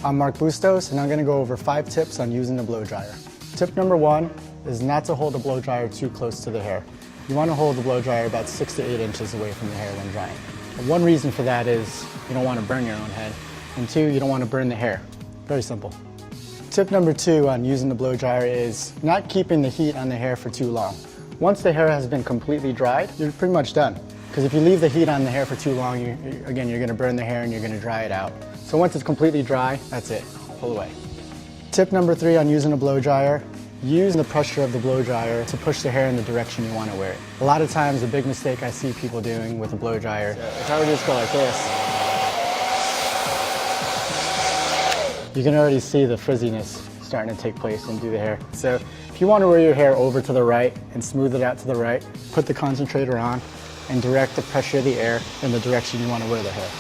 I'm Mark Bustos, and I'm going to go over 5 tips on using the blow dryer. Tip number 1 is not to hold the blow dryer too close to the hair. You want to hold the blow dryer about 6 to 8 inches away from the hair when drying. And one reason for that is you don't want to burn your own head, and 2, you don't want to burn the hair. Very simple. Tip number 2 on using the blow dryer is not keeping the heat on the hair for too long. Once the hair has been completely dried, you're pretty much done. Because if you leave the heat on the hair for too long, you're going to burn the hair and you're going to dry it out. So once it's completely dry, that's it. Pull away. Tip number 3 on using a blow dryer, use the pressure of the blow dryer to push the hair in the direction you want to wear it. A lot of times, a big mistake I see people doing with a blow dryer, if I were to just go like this, you can already see the frizziness starting to take place and do the hair. So if you want to wear your hair over to the right and smooth it out to the right, put the concentrator on and direct the pressure of the air in the direction you want to wear the hair.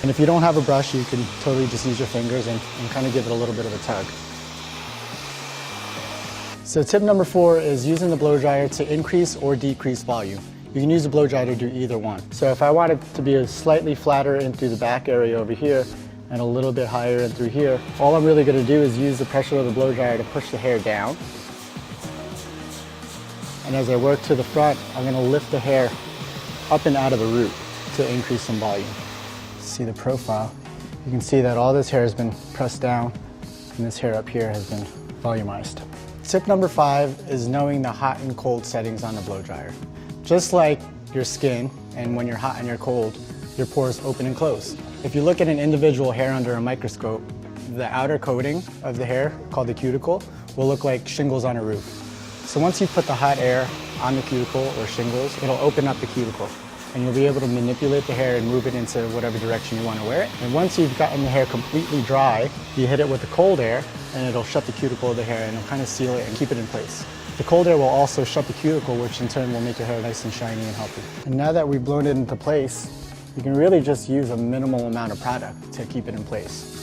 And if you don't have a brush, you can totally just use your fingers and kind of give it a little bit of a tug. So tip number 4 is using the blow dryer to increase or decrease volume. You can use the blow dryer to do either one. So if I want it to be a slightly flatter in through the back area over here and a little bit higher in through here, all I'm really going to do is use the pressure of the blow dryer to push the hair down. And as I work to the front, I'm going to lift the hair up and out of the root to increase some volume. See the profile. You can see that all this hair has been pressed down and this hair up here has been volumized. Tip number 5 is knowing the hot and cold settings on the blow dryer. Just like your skin, and when you're hot and you're cold, your pores open and close. If you look at an individual hair under a microscope, the outer coating of the hair, called the cuticle, will look like shingles on a roof. So once you put the hot air on the cuticle or shingles, it'll open up the cuticle and you'll be able to manipulate the hair and move it into whatever direction you want to wear it. And once you've gotten the hair completely dry, you hit it with the cold air and it'll shut the cuticle of the hair and it'll kind of seal it and keep it in place. The cold air will also shut the cuticle, which in turn will make your hair nice and shiny and healthy. And now that we've blown it into place, you can really just use a minimal amount of product to keep it in place.